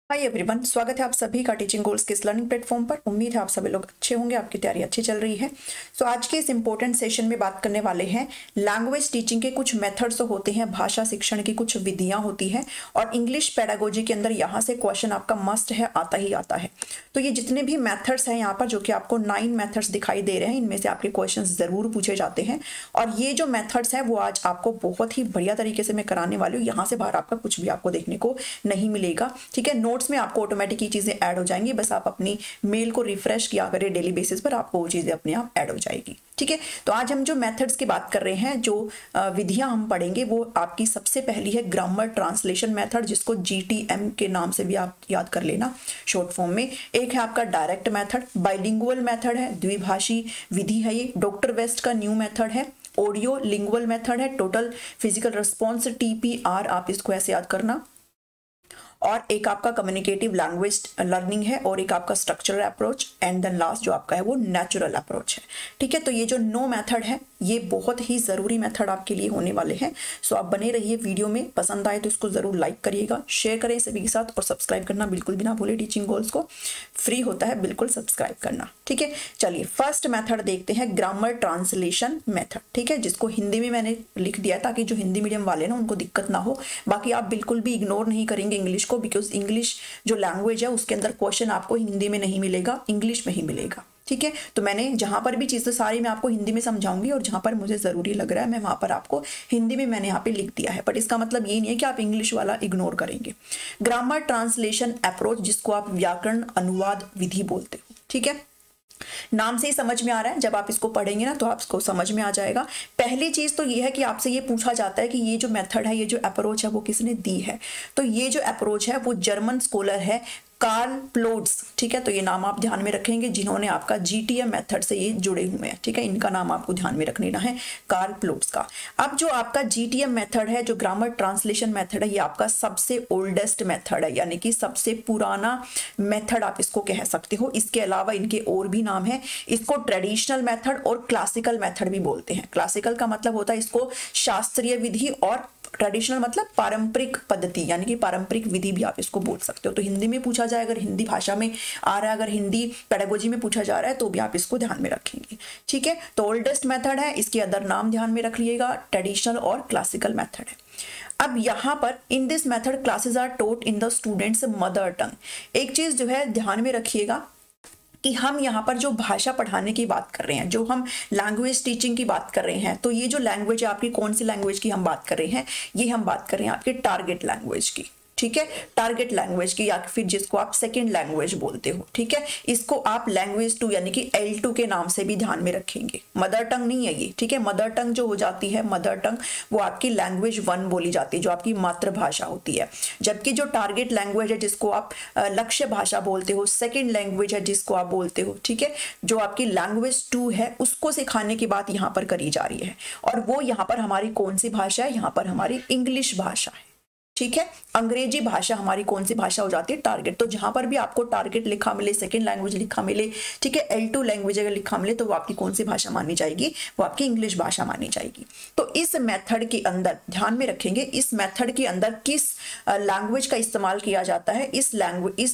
Hi everyone, स्वागत है आप सभी का टीचिंग गोल्स के इस लर्निंग प्लेटफॉर्म पर। उम्मीद है आप सभी लोग अच्छे होंगे, आपकी तैयारी अच्छी चल रही है। सो आज के इस इंपॉर्टेंट सेशन में बात करने वाले हैं लैंग्वेज टीचिंग के कुछ मेथड्स होते हैं, भाषा शिक्षण की कुछ विधियां होती हैं और इंग्लिश पेडागोजी के अंदर यहाँ से क्वेश्चन आपका मस्ट है, आता ही आता है। तो ये जितने भी मैथड्स हैं यहाँ पर, जो कि आपको 9 मैथड्स दिखाई दे रहे हैं, इनमें से आपके क्वेश्चन जरूर पूछे जाते हैं। और ये जो मैथड्स हैं वो आज आपको बहुत ही बढ़िया तरीके से मैं कराने वाली हूँ। यहाँ से बाहर आपका कुछ भी आपको देखने को नहीं मिलेगा, ठीक है। नोट्स में आपको ऑटोमेटिक ये चीजें ऐड हो जाएंगी, बस आप अपनी मेल को रिफ्रेश किया करें डेली बेसिस पर, आपको वो चीजें अपने आप ऐड हो जाएगी, ठीक है। तो आज हम जो मेथड्स की बात कर रहे हैं, जो विधियां हम पढ़ेंगे, वो आपकी सबसे पहली है ग्रामर ट्रांसलेशन मेथड, जिसको GTM के नाम से भी आप याद कर लेना शॉर्ट फॉर्म में। एक है आपका डायरेक्ट मेथड, बाइलिंगुअल मेथड है, द्विभाषी विधि है ये। डॉक्टर वेस्ट का न्यू मेथड है। ऑडियो लिंगुअल मेथड है, टोटल फिजिकल रिस्पॉन्स TPR, आप इसको ऐसे याद करना। और एक आपका कम्युनिकेटिव लैंग्वेज लर्निंग है, और एक आपका structural approach, and then last जो आपका है वो नेचुरल अप्रोच है, ठीक है। तो ये जो 9 मेथड है ये बहुत ही ज़रूरी मेथड आपके लिए होने वाले हैं। सो आप बने रहिए वीडियो में, पसंद आए तो इसको ज़रूर लाइक करिएगा, शेयर करें सभी के साथ, और सब्सक्राइब करना बिल्कुल भी ना भूलें। टीचिंग गोल्स को फ्री होता है, बिल्कुल सब्सक्राइब करना, ठीक है। चलिए फर्स्ट मेथड देखते हैं, ग्रामर ट्रांसलेशन मेथड, ठीक है, जिसको हिंदी में मैंने लिख दिया है ताकि जो हिंदी मीडियम वाले ना उनको दिक्कत ना हो। बाकी आप बिल्कुल भी इग्नोर नहीं करेंगे इंग्लिश को, बिकॉज इंग्लिश जो लैंग्वेज है उसके अंदर क्वेश्चन आपको हिंदी में नहीं मिलेगा, इंग्लिश में ही मिलेगा, ठीक है। तो मैंने जहां पर भी चीजें सारी मैं आपको हिंदी में समझाऊंगी, और जहां पर मुझे जरूरी लग रहा है मैं वहां पर आपको हिंदी में मैंने यहाँ पे लिख दिया है, बट इसका मतलब ये नहीं है कि आप इंग्लिश वाला इग्नोर करेंगे। ग्रामर ट्रांसलेशन अप्रोच, जिसको आप व्याकरण अनुवाद विधि बोलते हो, ठीक है। नाम से ही समझ में आ रहा है, जब आप इसको पढ़ेंगे ना तो आपको समझ में आ जाएगा। पहली चीज तो ये है कि आपसे ये पूछा जाता है कि ये जो मेथड है, ये जो अप्रोच है वो किसने दी है। तो ये जो अप्रोच है वो जर्मन स्कॉलर है कार्ल प्लोट्स, ठीक है। तो ये नाम आप ध्यान में रखेंगे, जिन्होंने आपका GTM मेथड से ये जुड़े हुए हैं, ठीक है। इनका नाम आपको ध्यान में रख लेना है, कार्ल प्लोट्स का। अब जो आपका GTM मेथड है, जो ग्रामर ट्रांसलेशन मेथड है, ये आपका सबसे ओल्डेस्ट मेथड है, यानी कि सबसे पुराना मेथड आप इसको कह सकते हो। इसके अलावा इनके और भी नाम है। इसको ट्रेडिशनल मेथड और क्लासिकल मेथड भी बोलते हैं। क्लासिकल का मतलब होता है इसको शास्त्रीय विधि, और ट्रेडिशनल मतलब पारंपरिक पद्धति, यानी कि पारंपरिक विधि भी आप इसको बोल सकते हो। तो हिंदी में पूछा जाए, अगर हिंदी भाषा में आ रहा है, अगर हिंदी पेडागोजी में पूछा जा रहा है, तो भी आप इसको ध्यान में रखेंगे, ठीक है। तो ओल्डेस्ट मेथड है, इसके अदर नाम ध्यान में रख लीजिएगा, ट्रेडिशनल और क्लासिकल मेथड है। अब यहाँ पर in this method classes are taught in the students mother tongue. एक चीज जो है ध्यान में रखिएगा कि हम यहाँ पर जो भाषा पढ़ाने की बात कर रहे हैं, जो हम लैंग्वेज टीचिंग की बात कर रहे हैं, तो ये जो लैंग्वेज है आपकी, कौन सी लैंग्वेज की हम बात कर रहे हैं, ये हम बात कर रहे हैं आपके टारगेट लैंग्वेज की, ठीक है। टारगेट लैंग्वेज की, या फिर जिसको आप सेकंड लैंग्वेज बोलते हो, ठीक है। इसको आप लैंग्वेज 2 यानी कि L2 के नाम से भी ध्यान में रखेंगे। मदर टंग नहीं है ये, ठीक है। मदर टंग जो हो जाती है, मदर टंग वो आपकी लैंग्वेज 1 बोली जाती है, जो आपकी मातृभाषा होती है। जबकि जो टारगेट लैंग्वेज है, जिसको आप लक्ष्य भाषा बोलते हो, सेकेंड लैंग्वेज है जिसको आप बोलते हो, ठीक है, जो आपकी लैंग्वेज 2 है, उसको सिखाने की बात यहाँ पर करी जा रही है। और वो यहाँ पर हमारी कौन सी भाषा है, यहाँ पर हमारी इंग्लिश भाषा है, ठीक है। अंग्रेजी भाषा हमारी कौन सी भाषा हो जाती है, टारगेट। तो जहां पर भी आपको टारगेट लिखा मिले, सेकंड लैंग्वेज लिखा मिले, ठीक है, L2 लैंग्वेज अगर लिखा मिले, तो वो आपकी कौन सी भाषा मानी जाएगी, वो आपकी इंग्लिश भाषा मानी जाएगी। तो इस मेथड के अंदर ध्यान में रखेंगे, इस मेथड के अंदर किस लैंग्वेज का इस्तेमाल किया जाता है। इस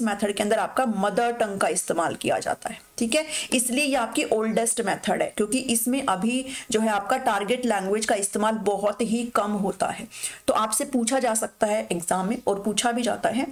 मेथड के अंदर आपका मदर टंग का इस्तेमाल किया जाता है, ठीक है। इसलिए ये आपकी ओल्डेस्ट मेथड है, क्योंकि इसमें अभी जो है आपका टारगेट लैंग्वेज का इस्तेमाल बहुत ही कम होता है। तो आपसे पूछा जा सकता है एग्जाम में, और पूछा भी जाता है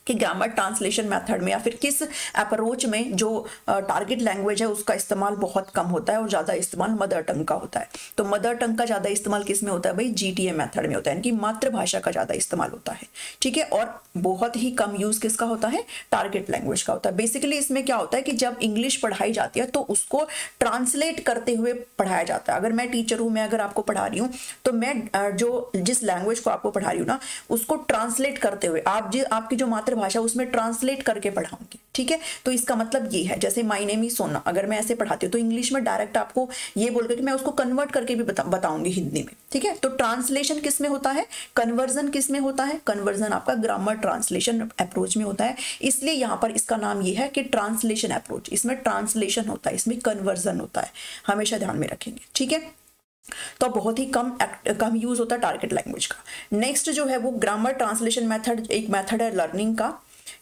कि ग्रामर ट्रांसलेशन मेथड में या फिर किस अप्रोच में जो टारगेट लैंग्वेज है उसका इस्तेमाल बहुत कम होता है और ज़्यादा इस्तेमाल मदर टंग का होता है। तो मदर टंग का ज़्यादा इस्तेमाल किस में होता है भाई, GTM मेथड में होता है, यानी कि मातृभाषा का ज़्यादा इस्तेमाल होता है, ठीक है। और बहुत ही कम यूज़ किसका होता है, टारगेट लैंग्वेज का होता है। बेसिकली इसमें क्या होता है कि जब इंग्लिश पढ़ाई जाती है तो उसको ट्रांसलेट करते हुए पढ़ाया जाता है। अगर मैं टीचर हूँ, मैं अगर आपको पढ़ा रही हूँ, तो मैं जो जिस लैंग्वेज को आपको पढ़ा रही हूँ ना, उसको ट्रांसलेट करते हुए आपकी जो भाषा उसमें ट्रांसलेट करके पढ़ाऊंगी, ठीक है। तो इसका मतलब ये है, जैसे माय नेम इज सोना, अगर मैं ऐसे पढ़ाती हूँ तो इंग्लिश में डायरेक्ट आपको ये बोलकर कि मैं उसको कन्वर्ट करके भी बताऊंगी हिंदी में, ठीक है। तो ट्रांसलेशन किस में होता है, कन्वर्जन किस में होता है, कन्वर्जन आपका ग्रामर ट्रांसलेशन अप्रोच में होता है। इसलिए यहाँ पर इसका नाम ये है कि ट्रांसलेशन अप्रोच। इसमें ट्रांसलेशन होता है, इसमें कन्वर्जन होता है, हमेशा ध्यान में रखेंगे, ठीक है। तो बहुत ही कम यूज होता है टारगेट लैंग्वेज का। नेक्स्ट जो है वो ग्रामर ट्रांसलेशन मेथड, एक मेथड है लर्निंग का,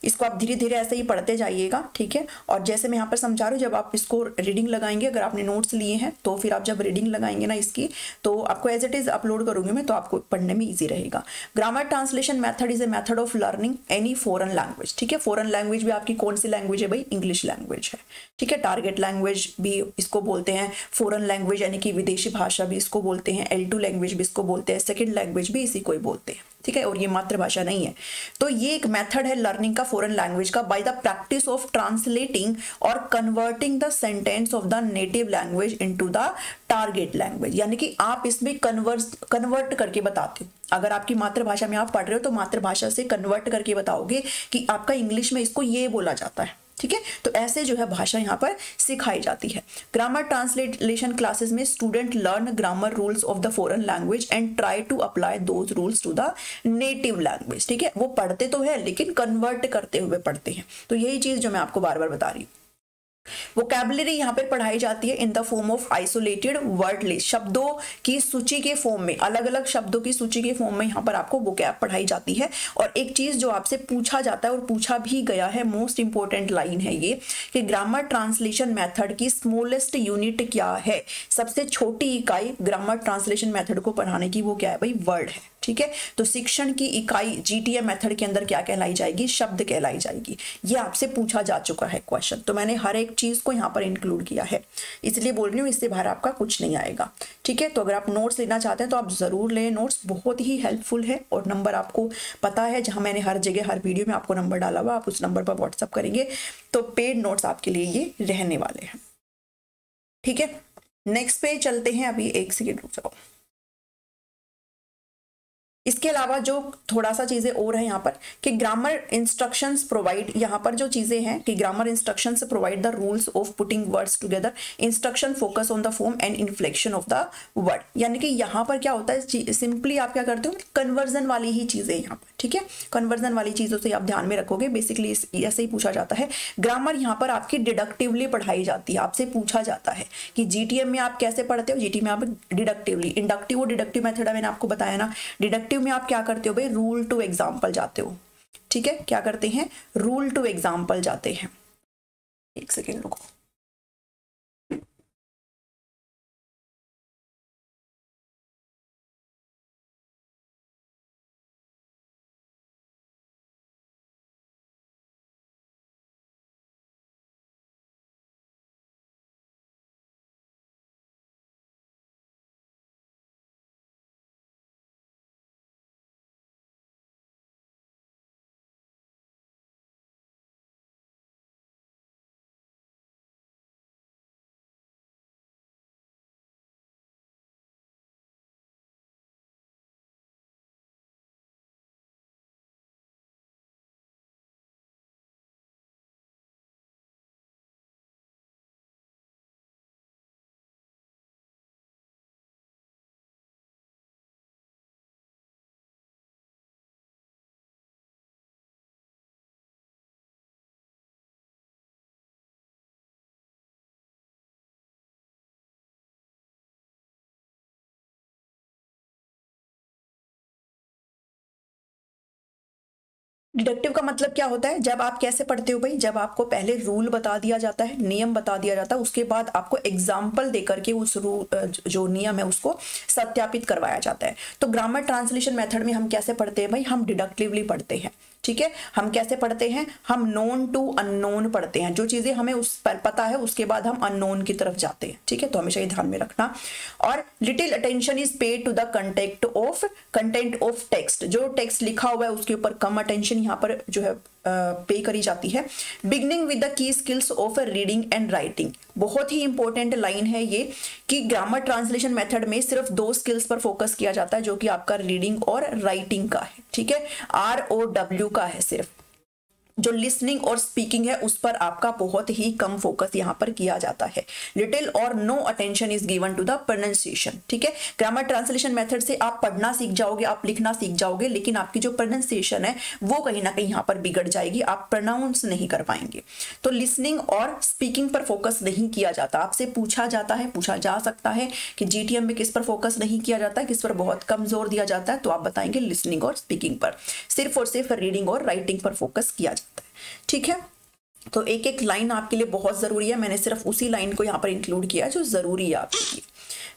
इसको आप धीरे धीरे ऐसे ही पढ़ते जाइएगा, ठीक है। और जैसे मैं यहाँ पर समझा रही हूँ, जब आप इसको रीडिंग लगाएंगे, अगर आपने नोट्स लिए हैं तो फिर आप जब रीडिंग लगाएंगे ना इसकी, तो आपको एज इट इज अपलोड करूंगी मैं, तो आपको पढ़ने में ईजी रहेगा। Grammar translation method is a method of learning any foreign language, ठीक है। फॉरेन लैंग्वेज भी आपकी कौन सी लैंग्वेज है भाई? इंग्लिश लैंग्वेज है, ठीक है। टारगेट लैंग्वेज भी इसको बोलते हैं, फॉरेन लैंग्वेज यानी कि विदेशी भाषा भी इसको बोलते हैं, L2 लैंग्वेज भी इसको बोलते हैं, सेकंड लैंग्वेज भी इसी को ही बोलते हैं, ठीक है। और ये मातृभाषा नहीं है। तो ये एक मेथड है लर्निंग का फॉरेन लैंग्वेज का, by the practice of translating और converting the sentence of the native language into the target language, यानी कि आप इसमें कन्वर्ट करके बताते हो। अगर आपकी मातृभाषा में आप पढ़ रहे हो तो मातृभाषा से कन्वर्ट करके बताओगे कि आपका इंग्लिश में इसको ये बोला जाता है, ठीक है। तो ऐसे जो है भाषा यहाँ पर सिखाई जाती है। ग्रामर ट्रांसलेशन क्लासेस में student learn grammar rules of the foreign language and try to apply those rules to the native language, ठीक है। वो पढ़ते तो है लेकिन कन्वर्ट करते हुए पढ़ते हैं। तो यही चीज जो मैं आपको बार बार बता रही हूँ। वोकैबुलरी यहाँ पर पढ़ाई जाती है in the form of isolated word list, शब्दों की सूची के फॉर्म में, अलग अलग शब्दों की सूची के फॉर्म में यहाँ पर आपको वोकैब पढ़ाई जाती है। और एक चीज जो आपसे पूछा जाता है और पूछा भी गया है, मोस्ट इंपॉर्टेंट लाइन है ये, कि ग्रामर ट्रांसलेशन मेथड की स्मॉलेस्ट यूनिट क्या है? सबसे छोटी इकाई ग्रामर ट्रांसलेशन मेथड को पढ़ाने की वो क्या है भाई? वर्ड है, ठीक है। तो शिक्षण की इकाई GTM मेथड के अंदर क्या कहलाई जाएगी? शब्द कहलाई जाएगी। ये आपसे पूछा जा चुका है क्वेश्चन, तो मैंने हर एक चीज को यहाँ पर इंक्लूड किया है, इसलिए बोल रही हूँ, इससे बाहर आपका कुछ नहीं आएगा, ठीक है। तो अगर आप नोट्स लेना चाहते हैं तो आप जरूर लें नोट्स, बहुत ही हेल्पफुल है। और नंबर आपको पता है, जहां मैंने हर जगह हर वीडियो में आपको नंबर डाला हुआ, आप उस नंबर पर व्हाट्सअप करेंगे तो पेड नोट्स आपके लिए ये रहने वाले हैं, ठीक है। नेक्स्ट पे चलते हैं, अभी एक सेकेंड रुक जाओ। इसके अलावा जो थोड़ा सा चीजें और है यहाँ पर कि ग्रामर इंस्ट्रक्शंस प्रोवाइड, यहाँ पर जो चीजें हैं कि grammar instructions provide the rules of putting words together, instruction focus on the form and inflection of the word. यानी कि यहाँ पर क्या होता है, सिंपली आप क्या करते हो, कन्वर्जन वाली ही चीजें यहाँ पर, ठीक है। कन्वर्जन वाली चीजों से आप ध्यान में रखोगे, बेसिकली ऐसे ही पूछा जाता है। ग्रामर यहाँ पर आपकी डिडक्टिवली पढ़ाई जाती है, आपसे पूछा जाता है कि GTM में आप कैसे पढ़ते हो? GTM में आप डिडक्टिवली, इंडक्टिव और डिडक्टिव मेथड मैंने आपको बताया ना। डिडक्टिव में आप क्या करते हो भाई? रूल टू एग्जाम्पल जाते हो, ठीक है। क्या करते हैं? रूल टू एग्जाम्पल जाते हैं। एक सेकेंड रुको। डिडक्टिव का मतलब क्या होता है? जब आप कैसे पढ़ते हो भाई? जब आपको पहले रूल बता दिया जाता है, नियम बता दिया जाता है, उसके बाद आपको एग्जाम्पल देकर के उस रूल जो नियम है उसको सत्यापित करवाया जाता है। तो ग्रामर ट्रांसलेशन मेथड में हम कैसे पढ़ते हैं भाई? हम डिडक्टिवली पढ़ते हैं, ठीक है। हम कैसे पढ़ते हैं? हम नोन टू अननोन पढ़ते हैं, जो चीजें हमें उस पर पता है उसके बाद हम अननोन की तरफ जाते हैं, ठीक है। तो हमेशा ये ध्यान में रखना। और little attention is paid to the content of text, जो टेक्स्ट लिखा हुआ है उसके ऊपर कम अटेंशन यहाँ पर जो है पे करी जाती है। Beginning with the key skills of reading and writing, बहुत ही इंपॉर्टेंट लाइन है ये कि ग्रामर ट्रांसलेशन मेथड में सिर्फ 2 स्किल्स पर फोकस किया जाता है, जो कि आपका रीडिंग और राइटिंग का है, ठीक है। ROW का है सिर्फ। जो लिसनिंग और स्पीकिंग है उस पर आपका बहुत ही कम फोकस यहाँ पर किया जाता है। लिटिल और no attention is given to the pronunciation, ठीक है। ग्रामर ट्रांसलेशन मेथड से आप पढ़ना सीख जाओगे, आप लिखना सीख जाओगे, लेकिन आपकी जो प्रोनाउंसिएशन है वो कहीं ना कहीं यहाँ पर बिगड़ जाएगी, आप प्रोनाउंस नहीं कर पाएंगे। तो लिसनिंग और स्पीकिंग पर फोकस नहीं किया जाता। आपसे पूछा जाता है, पूछा जा सकता है कि GTM में किस पर फोकस नहीं किया जाता है, किस पर बहुत कम जोर दिया जाता है, तो आप बताएंगे लिसनिंग और स्पीकिंग पर। सिर्फ और सिर्फ रीडिंग और राइटिंग पर फोकस किया जाता है। ठीक है, तो एक एक लाइन आपके लिए बहुत जरूरी है, मैंने सिर्फ उसी लाइन को यहाँ पर इंक्लूड किया जो जरूरी है आपके लिए।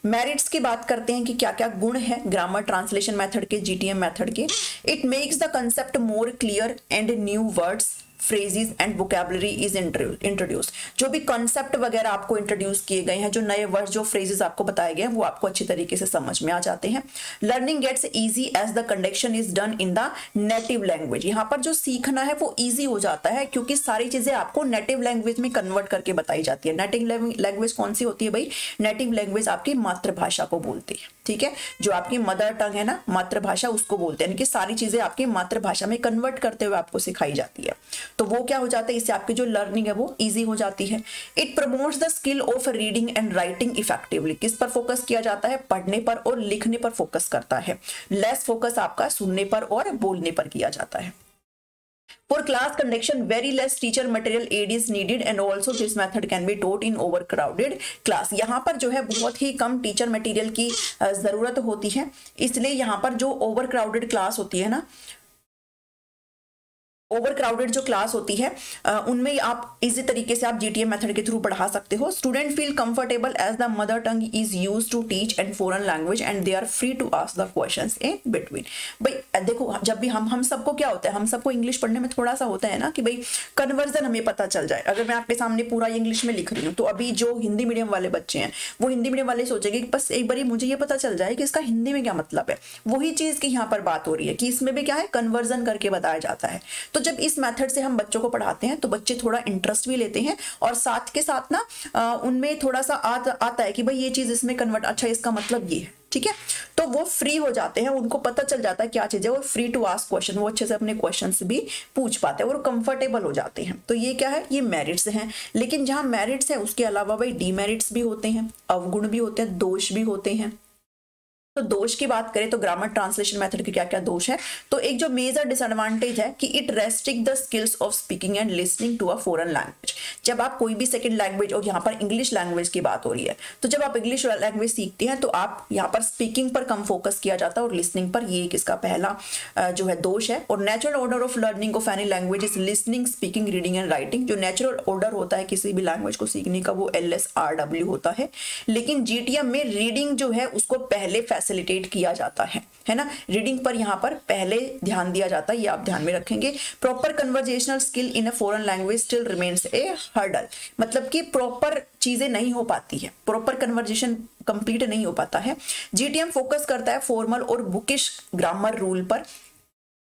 मेरिट्स की बात करते हैं कि क्या क्या गुण है ग्रामर ट्रांसलेशन मेथड के, जीटीएम मेथड के। It makes the concept more clear and new words, phrases and vocabulary is introduce. जो भी कॉन्सेप्ट वगैरह आपको इंट्रोड्यूस किए गए हैं, जो नए वर्ड, जो फ्रेजेस आपको बताए गए हैं, वो आपको अच्छी तरीके से समझ में आ जाते हैं। Learning gets easy as the conduction is done in the native language. यहाँ पर जो सीखना है वो इजी हो जाता है क्योंकि सारी चीजें आपको नेटिव लैंग्वेज में कन्वर्ट करके बताई जाती है। नेटिव लैंग्वेज कौन सी होती है भाई? नेटिव लैंग्वेज आपकी मातृभाषा को बोलती है। ठीक है, जो आपकी मदर टंग है ना, मातृभाषा, उसको बोलते हैं। यानी कि सारी चीजें आपकी मातृभाषा में कन्वर्ट करते हुए आपको सिखाई जाती है। तो वो क्या हो जाता है, इससे आपकी जो लर्निंग है वो इजी हो जाती है। It promotes the skill of reading and writing effectively. किस पर फोकस किया जाता है? पढ़ने पर और लिखने पर फोकस करता है। लेस फोकस आपका सुनने पर और बोलने पर किया जाता है। For class conduction, very less teacher material aid is needed and also this method can be taught in overcrowded class. यहाँ पर जो है बहुत ही कम टीचर मटेरियल की जरूरत होती है, इसलिए यहाँ पर जो ओवरक्राउडेड क्लास होती है ना, ओवरक्राउडेड जो क्लास होती है उनमें आप इजी तरीके से आप जीटीएम मेथड के थ्रू पढ़ा सकते हो। Student feel comfortable as the mother tongue is used to teach and foreign language and they are free to ask the questions in between. भाई देखो, जब भी हम सबको क्या होता है, हम सबको इंग्लिश पढ़ने में थोड़ा सा होता है ना कि भाई कन्वर्जन हमें पता चल जाए। अगर मैं आपके सामने पूरा इंग्लिश में लिख रही हूँ तो अभी जो हिंदी मीडियम वाले बच्चे हैं वो हिंदी मीडियम वाले सोचेंगे कि बस एक बार मुझे ये पता चल जाए कि इसका हिंदी में क्या मतलब है। वही चीज की यहाँ पर बात हो रही है कि इसमें भी क्या है, कन्वर्जन करके बताया जाता है। तो जब इस मेथड से हम बच्चों को पढ़ाते हैं तो बच्चे थोड़ा इंटरेस्ट भी लेते हैं और साथ के साथ ना उनमें थोड़ा सा आता है कि भाई ये चीज इसमें कन्वर्ट, अच्छा इसका मतलब ये है। ठीक है, तो वो फ्री हो जाते हैं, उनको पता चल जाता है क्या चीज है, वो फ्री टू आस्क क्वेश्चन, वो अच्छे से अपने क्वेश्चंस भी पूछ पाते हैं और कंफर्टेबल हो जाते हैं। तो ये क्या है, ये मेरिट्स हैं। लेकिन जहां मेरिट्स है उसके अलावा भाई डीमेरिट्स भी होते हैं, अवगुण भी होते हैं, दोष भी होते हैं। तो दोष की बात करें तो ग्रामर ट्रांसलेशन मेथड के क्या क्या दोष है, तो एक जो मेजर डिसएडवांटेज है कि it restrict the skills of speaking and listening to a foreign language. जब आप कोई भी सेकंड लैंग्वेज, और यहाँ पर इंग्लिश लैंग्वेज की बात हो रही है, तो जब आप इंग्लिश लैंग्वेज सीखते हैं तो आप यहाँ पर स्पीकिंग पर कम फोकस किया जाता है और लिसनिंग पर। ये इसका पहला जो है दोष है। और natural order of learning of any language is listening, speaking, reading and writing. जो नेचुरल ऑर्डर होता है किसी भी लैंग्वेज को सीखने का वो LSRW होता है। लेकिन जीटीएम में रीडिंग जो है उसको पहले फैसिलिटेट किया जाता है ना, रीडिंग पर यहाँ पर पहले ध्यान दिया जाता है, ये आप ध्यान में रखेंगे। Proper conversational skill in a foreign language still remains A hurdle. मतलब कि प्रॉपर चीजें नहीं हो पाती है, प्रॉपर कन्वर्जेशन कंप्लीट नहीं हो पाता है। जीटीएम फोकस करता है फॉर्मल और बुकिश ग्रामर रूल पर।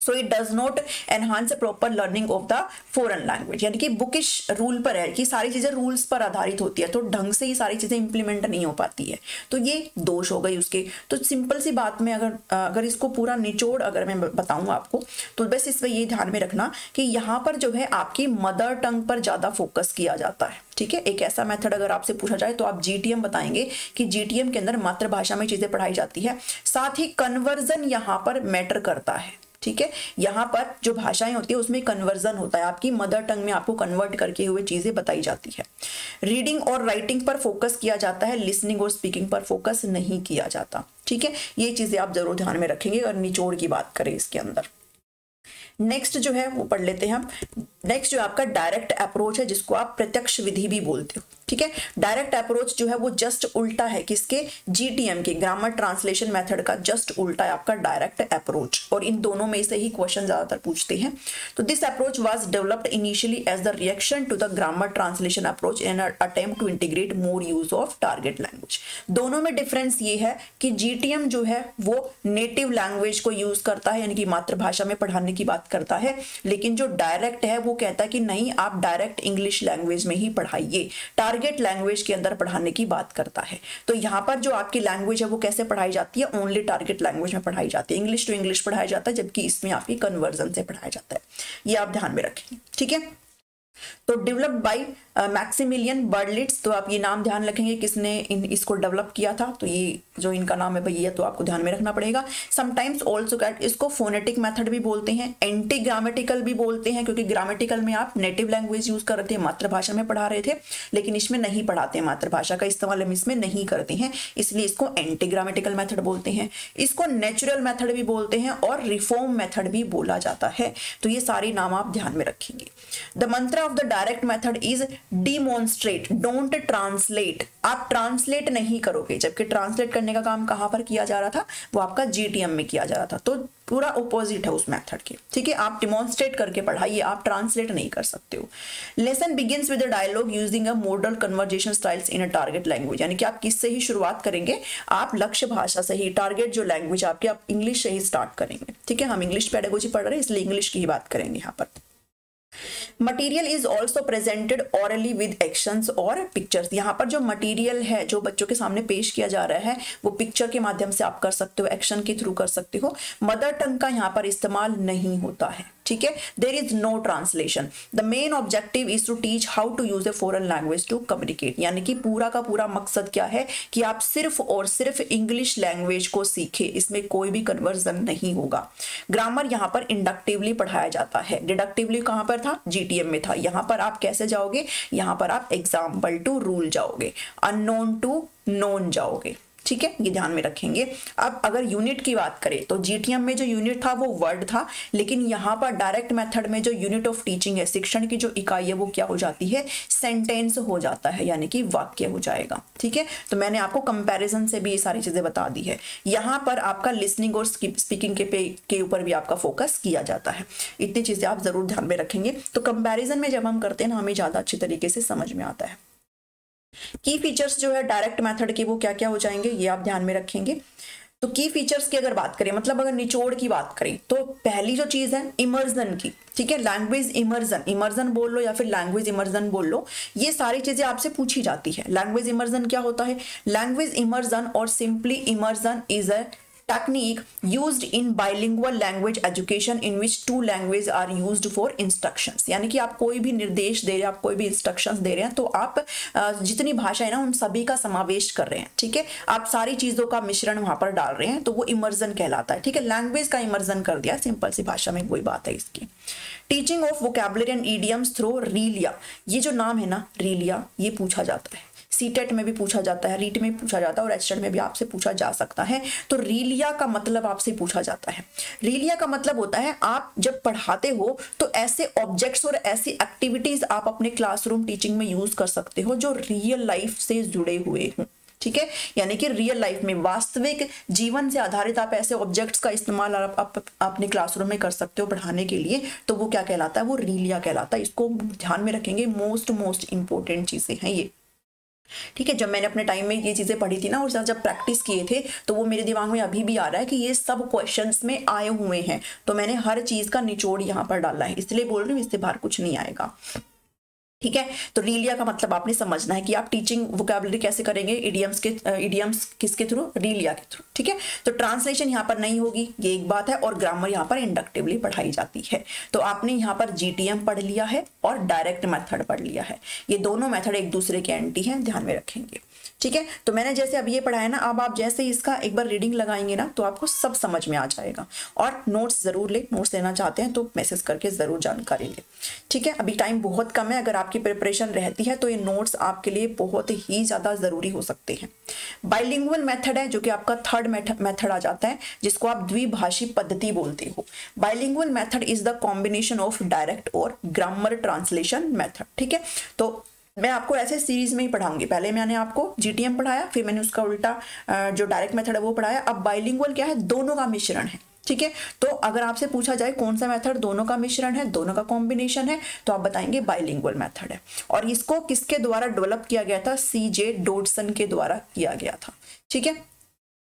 So it does not enhance proper learning of the foreign language. यानी कि बुकिश रूल पर है कि सारी चीजें रूल्स पर आधारित होती है, तो ढंग से ही सारी चीजें इंप्लीमेंट नहीं हो पाती है। तो ये दोष हो गई उसके। तो सिंपल सी बात में अगर इसको पूरा निचोड़ अगर मैं बताऊं आपको, तो बस इसमें ये ध्यान में रखना कि यहाँ पर जो है आपकी मदर टंग पर ज्यादा फोकस किया जाता है। ठीक है, एक ऐसा मेथड अगर आपसे पूछा जाए तो आप जीटीएम बताएंगे कि जीटीएम के अंदर मातृभाषा में चीजें पढ़ाई जाती है, साथ ही कन्वर्जन यहाँ पर मैटर करता है। ठीक है, यहाँ पर जो भाषाएं होती है उसमें कन्वर्जन होता है, आपकी मदर टंग में आपको कन्वर्ट करके हुए चीजें बताई जाती है। रीडिंग और राइटिंग पर फोकस किया जाता है, लिसनिंग और स्पीकिंग पर फोकस नहीं किया जाता। ठीक है, ये चीजें आप जरूर ध्यान में रखेंगे। और निचोड़ की बात करें इसके अंदर, नेक्स्ट जो है वो पढ़ लेते हैं हम। नेक्स्ट जो आपका डायरेक्ट अप्रोच है, जिसको आप प्रत्यक्ष विधि भी बोलते हो। ठीक है, डायरेक्ट अप्रोच जो है वो जस्ट उल्टा है किसके, जीटीएम के, ग्रामर ट्रांसलेशन मेथड का जस्ट उल्टा है आपका डायरेक्ट अप्रोच। और इन दोनों में से ही क्वेश्चन ज्यादातर पूछते हैं। तो this approach was developed initially as the reaction to the grammar translation approach in an attempt to integrate more use of target language. दोनों में डिफरेंस ये है कि जीटीएम जो है वो नेटिव लैंग्वेज को यूज करता है, यानी कि मातृभाषा में पढ़ाने की बात करता है। लेकिन जो डायरेक्ट है वो कहता है कि नहीं, आप डायरेक्ट इंग्लिश लैंग्वेज में ही पढ़ाइए, टारगेट लैंग्वेज के अंदर पढ़ाने की बात करता है। तो यहाँ पर जो आपकी लैंग्वेज है वो कैसे पढ़ाई जाती है, ओनली टारगेट लैंग्वेज में पढ़ाई जाती है, इंग्लिश टू इंग्लिश पढ़ाया जाता है, जबकि इसमें आपकी कन्वर्जन से पढ़ाया जाता है। ये आप ध्यान में रखें। ठीक है, तो डेवलप्ड बाय मैक्सिमिलियन बर्लिट्ज, तो आप ये नाम ध्यान रखेंगे किसने इसको डेवलप किया था, तो ये जो इनका नाम है भैया, तो आपको ध्यान में रखना पड़ेगा। समटाइम्स ऑल्सो कैट, इसको फोनेटिक मेथड भी बोलते हैं, एंटी ग्रामेटिकल भी बोलते हैं, क्योंकि ग्रामेटिकल में आप नेटिव लैंग्वेज यूज कर रहे थे, मातृभाषा में पढ़ा रहे थे, लेकिन इसमें नहीं पढ़ाते, मातृभाषा का इस्तेमाल हम इसमें नहीं करते हैं, इसलिए इसको एंटी ग्रामेटिकल मेथड बोलते हैं। इसको नेचुरल मेथड भी बोलते हैं और रिफॉर्म मेथड भी बोला जाता है। तो ये सारे नाम आप ध्यान में रखेंगे। द मंत्र of the direct method is demonstrate, don't translate. आप ट्रांसलेट नहीं करोगे, जबकि ट्रांसलेट करने का काम कहां पर किया जा रहा था, वो आपका जीटीएम में किया जा रहा था, तो पूरा ऑपोजिट है उस मेथड के। ठीक है, आप डिमॉन्स्ट्रेट करके पढ़ाइए, आप ट्रांसलेट नहीं कर सकते हो। Lesson begins with a dialogue using a model conversation styles in a target language, यानी कि आप किससे ही शुरुआत करेंगे, आप लक्ष्य भाषा से ही, टारगेट जो लैंग्वेज आपकी, आप इंग्लिश से ही स्टार्ट करेंगे। ठीक है, हम इंग्लिश पेडागोजी पढ़ रहे हैं, इसलिए इंग्लिश की ही बात करेंगे यहाँ पर। Material is also presented hourly with actions और पिक्चर्स, यहाँ पर जो मटीरियल है जो बच्चों के सामने पेश किया जा रहा है वो पिक्चर के माध्यम से आप कर सकते हो, एक्शन के थ्रू कर सकते हो। मदर टंग का यहाँ पर इस्तेमाल नहीं होता है। ठीक है, there is no translation. The main objective is to teach how to use a foreign language to communicate, यानी कि पूरा का पूरा मकसद क्या है कि आप सिर्फ और सिर्फ इंग्लिश लैंग्वेज को सीखें, इसमें कोई भी कन्वर्जन नहीं होगा। ग्रामर यहाँ पर इंडक्टिवली पढ़ाया जाता है, डिडक्टिवली कहाँ पर था, जीटीएम में था। यहाँ पर आप कैसे जाओगे, यहाँ पर आप एग्जाम्पल टू रूल जाओगे, अननोन टू नोन जाओगे। ठीक है, ये ध्यान में रखेंगे। अब अगर यूनिट की बात करें तो जीटीएम में जो यूनिट था वो वर्ड था, लेकिन यहाँ पर डायरेक्ट मेथड में जो यूनिट ऑफ टीचिंग है, शिक्षण की जो इकाई है, वो क्या हो जाती है, सेंटेंस हो जाता है, यानी कि वाक्य हो जाएगा। ठीक है, तो मैंने आपको कंपैरिजन से भी ये सारी चीजें बता दी है। यहाँ पर आपका लिसनिंग और स्पीकिंग के ऊपर भी आपका फोकस किया जाता है। इतनी चीजें आप जरूर ध्यान में रखेंगे। तो कंपैरिजन में जब हम करते हैं ना, हमें ज्यादा अच्छी तरीके से समझ में आता है। की फीचर्स जो है डायरेक्ट मेथड के वो क्या क्या हो जाएंगे, ये आप ध्यान में रखेंगे। तो की फीचर्स की अगर बात करें, मतलब अगर निचोड़ की बात करें, तो पहली जो चीज है इमर्जन की। ठीक है, लैंग्वेज इमर्जन, इमर्जन बोल लो या फिर लैंग्वेज इमर्जन बोल लो, ये सारी चीजें आपसे पूछी जाती है। लैंग्वेज इमर्जन क्या होता है, लैंग्वेज इमर्जन और simply immersion is a technique used in bilingual language education in which two languages are used for instructions, यानी कि आप कोई भी निर्देश दे रहे हैं, आप कोई भी इंस्ट्रक्शंस दे रहे हैं, तो आप जितनी भाषा है ना उन सभी का समावेश कर रहे हैं। ठीक है, आप सारी चीजों का मिश्रण वहां पर डाल रहे हैं, तो वो इमर्जन कहलाता है। ठीक है, लैंग्वेज का इमर्जन कर दिया, सिंपल सी भाषा में वही बात है इसकी। Teaching of vocabulary and idioms through realia, ये जो नाम है ना रीलिया, ये पूछा जाता है, सीटेट में भी पूछा जाता है, रीट में पूछा जाता है और एचटेट में भी आपसे पूछा जा सकता है। तो रीलिया का मतलब आपसे पूछा जाता है। रीलिया का मतलब होता है आप जब पढ़ाते हो तो ऐसे ऑब्जेक्ट्स और ऐसी एक्टिविटीज आप अपने क्लासरूम टीचिंग में यूज कर सकते हो जो रियल लाइफ से जुड़े हुए हों। ठीक है, यानी कि रियल लाइफ में वास्तविक जीवन से आधारित आप ऐसे ऑब्जेक्ट्स का इस्तेमाल आप अपने क्लासरूम में कर सकते हो पढ़ाने के लिए, तो वो क्या कहलाता है, वो रीलिया कहलाता है। इसको ध्यान में रखेंगे, मोस्ट इंपॉर्टेंट चीजें हैं ये। ठीक है, जब मैंने अपने टाइम में ये चीजें पढ़ी थी ना और जब प्रैक्टिस किए थे, तो वो मेरे दिमाग में अभी भी आ रहा है कि ये सब क्वेश्चंस में आए हुए हैं, तो मैंने हर चीज का निचोड़ यहाँ पर डाला है, इसलिए बोल रही हूँ, इससे बाहर कुछ नहीं आएगा। ठीक है, तो रीलिया का मतलब आपने समझना है कि आप टीचिंग वोकैबुलरी कैसे करेंगे, इडियम्स किसके थ्रू, रीलिया के थ्रू। ठीक है, तो ट्रांसलेशन यहाँ पर नहीं होगी, ये एक बात है, और ग्रामर यहाँ पर इंडक्टिवली पढ़ाई जाती है। तो आपने यहाँ पर जीटीएम पढ़ लिया है और डायरेक्ट मेथड पढ़ लिया है, ये दोनों मेथड एक दूसरे के एंटी हैं, ध्यान में रखेंगे। ठीक है, तो मैंने जैसे अब ये पढ़ाया ना, अब आप जैसे इसका एक बार रीडिंग लगाएंगे ना तो आपको सब समझ में आ जाएगा। और नोट्स जरूर ले, नोट्स लेना चाहते हैं तो मैसेज करके जरूर जानकारी ले। ठीक है, अभी टाइम बहुत कम है, अगर आपकी प्रिपरेशन रहती है तो ये नोट्स आपके लिए बहुत ही ज्यादा जरूरी हो सकते हैं। बाइलिंगुअल मेथड है जो कि आपका थर्ड मेथड आ जाता है, जिसको आप द्विभाषी पद्धति बोलते हो। Bilingual method is the combination of direct और ग्रामर ट्रांसलेशन मेथड। ठीक है, तो मैं आपको ऐसे सीरीज में ही पढ़ाऊंगी, पहले मैंने आपको जीटीएम पढ़ाया, फिर मैंने उसका उल्टा जो डायरेक्ट मेथड है वो पढ़ाया। अब बाइलिंगुअल क्या है, दोनों का मिश्रण है। ठीक है, तो अगर आपसे पूछा जाए कौन सा मेथड दोनों का मिश्रण है, दोनों का कॉम्बिनेशन है, तो आप बताएंगे बाइलिंगुअल मेथड है। और इसको किसके द्वारा डेवलप किया गया था, सीजे डॉडसन के द्वारा किया गया था। ठीक है,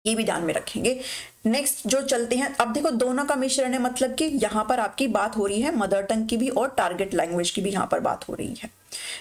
ये भी ध्यान में रखेंगे। नेक्स्ट जो चलते हैं, अब देखो दोनों का मिश्रण है, मतलब कि यहाँ पर आपकी बात हो रही है मदर टंग की भी और टारगेट लैंग्वेज की भी यहाँ पर बात हो रही है।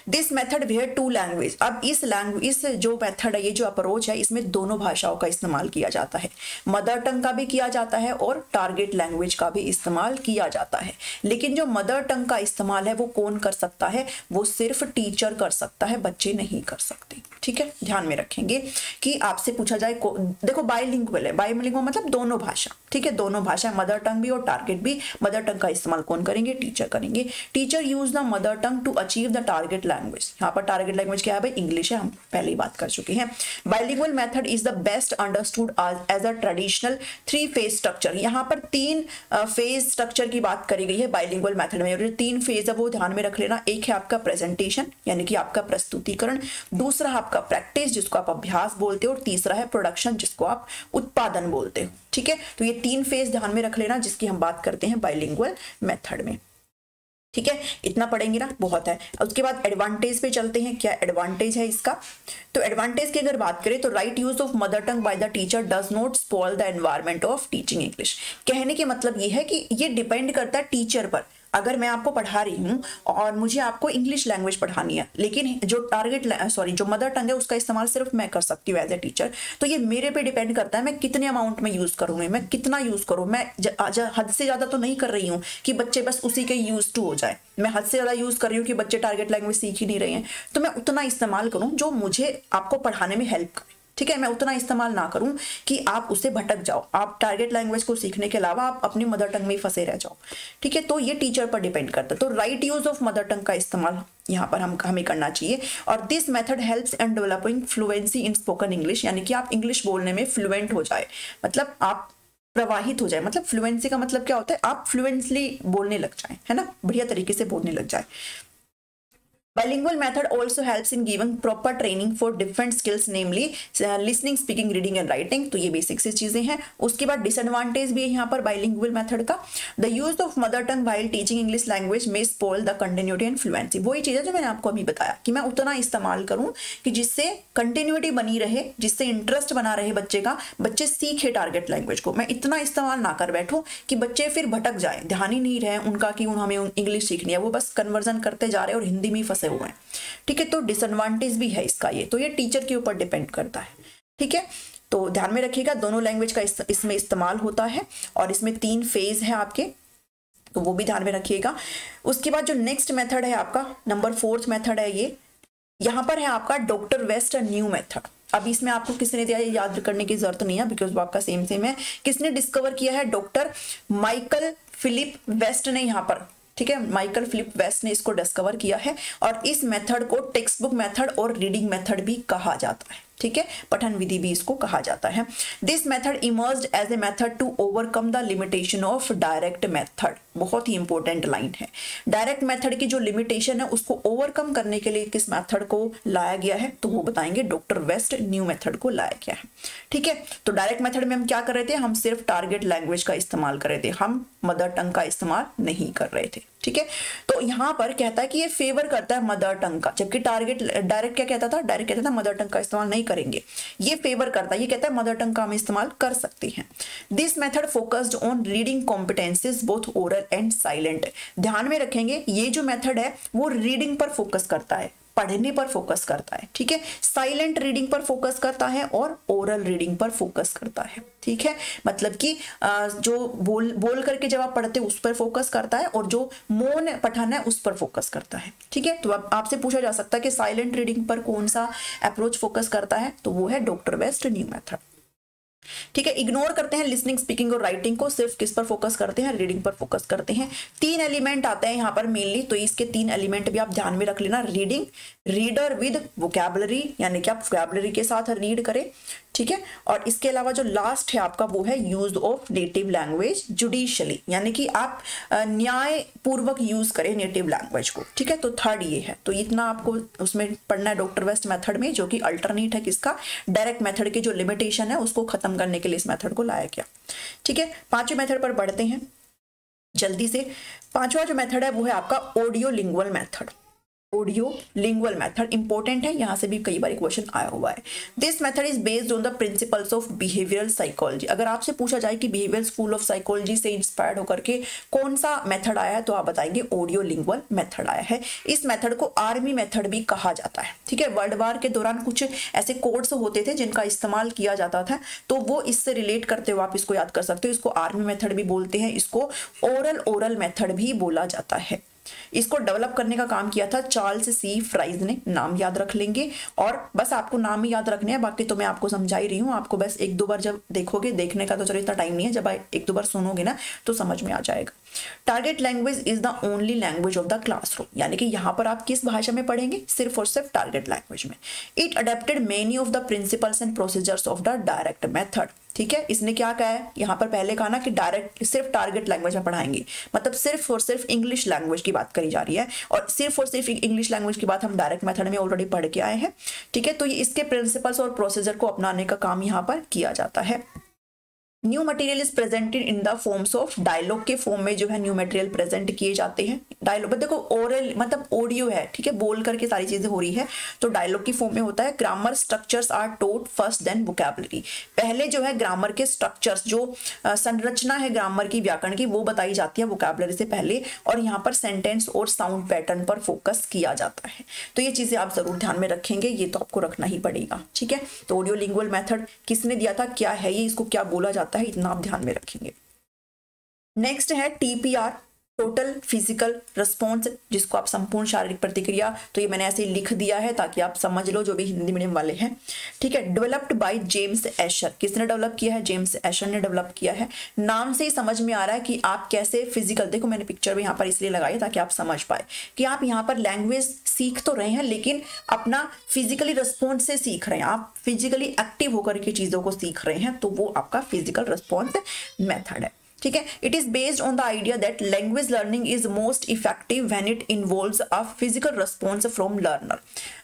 This method where two language, अब इस जो मेथड है, ये जो अप्रोच है, इसमें दोनों भाषाओं का इस्तेमाल किया जाता है, मदर टंग का भी किया जाता है और टारगेट लैंग्वेज का भी इस्तेमाल किया जाता है। लेकिन जो मदर टंग का इस्तेमाल है वो कौन कर सकता है, वो सिर्फ टीचर कर सकता है, बच्चे नहीं कर सकते। ठीक है, ध्यान में रखेंगे कि आपसे पूछा जाए, देखो बाइलिंगुअल है, बाइलिंगुअल मतलब दोनों भाषा, ठीक है, दोनों भाषा, मदर टंग भी और टारगेट भी। मदर टंग का इस्तेमाल कौन करेंगे, टीचर करेंगे। Teacher use the mother tongue to achieve the target language, यहाँ पर टारगेट लैंग्वेज क्या है भाई, इंग्लिश है, हम पहले ही बात कर चुके हैं। Bilingual method is the best understood as a traditional 3 phase structure, यहाँ पर 3 फेज स्ट्रक्चर की बात करी गई है बाइलिंगुअल मेथड में। जो 3 फेज है वो ध्यान में रख लेना, एक है आपका प्रेजेंटेशन यानी कि आपका प्रस्तुतिकरण, दूसरा आपका प्रैक्टिस जिसको आप अभ्यास बोलते हो, और तीसरा है प्रोडक्शन जिसको आप उत्पादन बोलते हो। ठीक है, तो ये 3 फेज ध्यान में रख लेना जिसकी हम बात करते हैं बाइलिंगुअल मेथड में। ठीक है, इतना पढ़ेंगे ना, बहुत है। उसके बाद एडवांटेज पे चलते हैं, क्या एडवांटेज है इसका। तो एडवांटेज की अगर बात करें तो right use of mother tongue by the teacher does not spoil the environment of teaching English. कहने के मतलब ये है कि ये डिपेंड करता है टीचर पर। अगर मैं आपको पढ़ा रही हूँ और मुझे आपको इंग्लिश लैंग्वेज पढ़ानी है, लेकिन जो जो मदर टंग है उसका इस्तेमाल सिर्फ मैं कर सकती हूँ एज ए टीचर, तो ये मेरे पे डिपेंड करता है मैं कितने अमाउंट में यूज करूँगी, मैं कितना यूज करूँ। मैं हद से ज्यादा तो नहीं कर रही हूँ कि बच्चे बस उसी के यूज टू हो जाए, मैं हद से ज्यादा यूज कर रही हूँ कि बच्चे टारगेट लैंग्वेज सीख ही नहीं रहे हैं, तो मैं उतना इस्तेमाल करूँ जो मुझे आपको पढ़ाने में हेल्प करे। ठीक है, मैं उतना इस्तेमाल ना करूं कि आप उससे भटक जाओ, आप टारगेट लैंग्वेज को सीखने के अलावा आप अपनी मदर टंग में ही फंसे रह जाओ। ठीक है, तो ये टीचर पर डिपेंड करता है। तो right use of mother tongue का इस्तेमाल यहाँ पर हमें करना चाहिए। और this method helps in developing fluency in spoken English, यानी कि आप इंग्लिश बोलने में फ्लुएंट हो जाए, मतलब आप प्रवाहित हो जाए। मतलब फ्लुएंसी का मतलब क्या होता है, आप फ्लुएंटली बोलने लग जाए, है ना, बढ़िया तरीके से बोलने लग जाए। Bilingual method also helps in giving proper training for different skills, namely listening, speaking, reading and writing। तो ये बेसिक सी चीजें हैं। उसके बाद डिसएडवांटेज भी है यहाँ पर bilingual method का। The use of mother tongue while teaching English language may spoil the continuity and fluency। वही चीज है जो मैंने आपको अभी बताया कि मैं उतना इस्तेमाल करूँ कि जिससे कंटिन्यूटी बनी रहे, जिससे इंटरेस्ट बना रहे बच्चे का, बच्चे सीखे टारगेट लैंग्वेज को। मैं इतना इस्तेमाल ना कर बैठूं कि बच्चे फिर भटक जाए, ध्यान ही नहीं रहे उनका कि हमें इंग्लिश सीखनी है, वो बस कन्वर्जन करते जा रहे हैं और हिंदी में फंसे हुए हैं। ठीक है, तो डिसएडवांटेज भी है इसका ये, तो ये टीचर के ऊपर डिपेंड करता है। ठीक है, तो ध्यान में रखिएगा दोनों लैंग्वेज का इसमें इस्तेमाल होता है और इसमें 3 फेज है आपके, तो वो भी ध्यान में रखिएगा। उसके बाद जो नेक्स्ट मेथड है आपका नंबर 4th मेथड है, ये यहाँ पर है आपका डॉक्टर वेस्ट न्यू मेथड। अब इसमें आपको किसने दिया ये याद करने की जरूरत नहीं है, बिकॉज वो आपका सेम है। किसने डिस्कवर किया है, डॉक्टर माइकल फिलिप वेस्ट ने यहाँ पर। ठीक है, माइकल फिलिप वेस्ट ने इसको डिस्कवर किया है और इस मेथड को टेक्स्ट बुक मेथड और रीडिंग मेथड भी कहा जाता है। ठीक है, पठन विधि भी इसको कहा जाता है। This method emerged as a method to overcome the limitation of direct method. बहुत ही इंपॉर्टेंट लाइन है, डायरेक्ट मेथड की जो लिमिटेशन है उसको ओवरकम करने के लिए किस मेथड को लाया गया है, तो वो बताएंगे डॉक्टर वेस्ट न्यू मेथड को लाया गया है। ठीक है, तो डायरेक्ट मेथड में हम क्या कर रहे थे, हम सिर्फ टारगेट लैंग्वेज का इस्तेमाल कर रहे थे, हम मदर टंग का इस्तेमाल नहीं कर रहे थे। ठीक है, तो यहाँ पर कहता है कि ये फेवर करता है मदर टंग का, जबकि डायरेक्ट क्या कहता था, डायरेक्ट कहता था मदर टंग का इस्तेमाल नहीं करेंगे, ये फेवर करता है, ये कहता है मदर टंग का हम इस्तेमाल कर सकते हैं। This method focused on reading competencies both oral and silent. ध्यान में रखेंगे ये जो मेथड है वो रीडिंग पर फोकस करता है, पढ़ने पर फोकस करता है। ठीक है, साइलेंट रीडिंग पर फोकस करता है और ओरल रीडिंग पर फोकस करता है। ठीक है, मतलब कि जो बोल करके जब आप पढ़ते उस पर फोकस करता है और जो मौन पठन है उस पर फोकस करता है। ठीक है, तो अब आपसे पूछा जा सकता है कि साइलेंट रीडिंग पर कौन सा अप्रोच फोकस करता है, तो वो है डॉक्टर वेस्ट न्यू मेथड। ठीक है, इग्नोर करते हैं लिसनिंग, स्पीकिंग और राइटिंग को, सिर्फ किस पर फोकस करते हैं, रीडिंग पर फोकस करते हैं। 3 एलिमेंट आते हैं यहाँ पर मेनली, तो इसके 3 एलिमेंट भी आप ध्यान में रख लेना। रीडिंग, रीडर विद वोकैबुलरी, यानी कि आप वोकैबुलरी के साथ रीड करें। ठीक है, और इसके अलावा जो लास्ट है आपका वो है use of native language judicially, यानी कि आप न्याय पूर्वक यूज करें नेटिव लैंग्वेज को। ठीक है, तो 3rd ये है, तो इतना आपको उसमें पढ़ना है डॉक्टर वेस्ट मेथड में, जो कि अल्टरनेट है किसका, डायरेक्ट मेथड की जो लिमिटेशन है उसको खत्म करने के लिए इस मेथड को लाया गया। ठीक है, 5वें मेथड पर बढ़ते हैं जल्दी से। 5वां जो मेथड है वो है आपका audio lingual method. Audio lingual method important है, यहां से भी कई बार क्वेश्चन आया हुआ है। This method is based on the principles of behavioural psychology. अगर आपसे पूछा जाए कि बिहेवियरल स्कूल ऑफ साइकोलॉजी से इंस्पायर्ड होकर के कौन सा मेथड आया है, तो आप बताएंगे ऑडियो लिंगुअल मेथड आया है। इस मेथड को आर्मी मेथड भी कहा जाता है, ठीक है। वर्ल्ड वार के दौरान कुछ ऐसे कोड्स होते थे जिनका इस्तेमाल किया जाता था, तो वो इससे रिलेट करते हुए आप इसको याद कर सकते हो। इसको आर्मी मेथड भी बोलते हैं, इसको ओरल मेथड भी बोला जाता है। इसको डेवलप करने का काम किया था चार्ल्स सी फ्राइज ने, नाम याद रख लेंगे। और बस आपको नाम ही याद रखने हैं, बाकी तो मैं आपको समझा ही रही हूँ। आपको बस एक दो बार जब देखोगे, देखने का तो चलो इतना टाइम नहीं है, जब एक दो बार सुनोगे ना तो समझ में आ जाएगा। Target language is the only language of the classroom, यानी कि यहाँ पर आप किस भाषा में पढ़ेंगे, सिर्फ और सिर्फ टारगेट लैंग्वेज में। It adapted many of the principles and procedures of the direct method, ठीक है। इसने क्या कहा है, यहाँ पर पहले कहा ना कि डायरेक्ट सिर्फ टारगेट लैंग्वेज में पढ़ाएंगे, मतलब सिर्फ और सिर्फ इंग्लिश लैंग्वेज की बात करी जा रही है, और सिर्फ इंग्लिश लैंग्वेज की बात हम डायरेक्ट मेथड में ऑलरेडी पढ़ के आए हैं, ठीक है। तो ये इसके प्रिंसिपल्स और प्रोसीजर को अपनाने का काम यहाँ पर किया जाता है। New material is presented in the forms of dialogue के फॉर्म में जो है न्यू मटेरियल प्रेजेंट किए जाते हैं। डायलॉग देखो ओरल मतलब ऑडियो है, ठीक है, बोल करके सारी चीजें हो रही है, तो डायलॉग की फॉर्म में होता है। Grammar structures are taught first then vocabulary, पहले जो है ग्रामर के स्ट्रक्चर्स, जो संरचना है ग्रामर की, व्याकरण की, वो बताई जाती है वोकैबुलरी से पहले, और यहाँ पर सेंटेंस और साउंड पैटर्न पर फोकस किया जाता है। तो ये चीजें आप जरूर ध्यान में रखेंगे, ये तो आपको रखना ही पड़ेगा, ठीक है। तो ऑडियो लिंगुअल मेथड किसने दिया था, क्या है ये, इसको क्या बोला जाता है, इतना आप ध्यान में रखेंगे। नेक्स्ट है टीपीआर, टोटल फिजिकल रिस्पॉन्स, जिसको आप संपूर्ण शारीरिक प्रतिक्रिया, तो ये मैंने ऐसे लिख दिया है ताकि आप समझ लो जो भी हिंदी मीडियम वाले हैं, ठीक है। डेवलप्ड बाय जेम्स एशर, किसने डेवलप किया है, जेम्स एशर ने डेवलप किया है। नाम से ही समझ में आ रहा है कि आप कैसे फिजिकल, देखो मैंने पिक्चर भी यहाँ पर इसलिए लगाई है ताकि आप समझ पाए कि आप यहाँ पर लैंग्वेज सीख तो रहे हैं, लेकिन अपना फिजिकली रिस्पॉन्स से सीख रहे हैं, आप फिजिकली एक्टिव होकर के चीजों को सीख रहे हैं, तो वो आपका फिजिकल रिस्पॉन्स मेथड है, ठीक है। It is based on the idea that language learning is most effective when it involves a physical response from learner,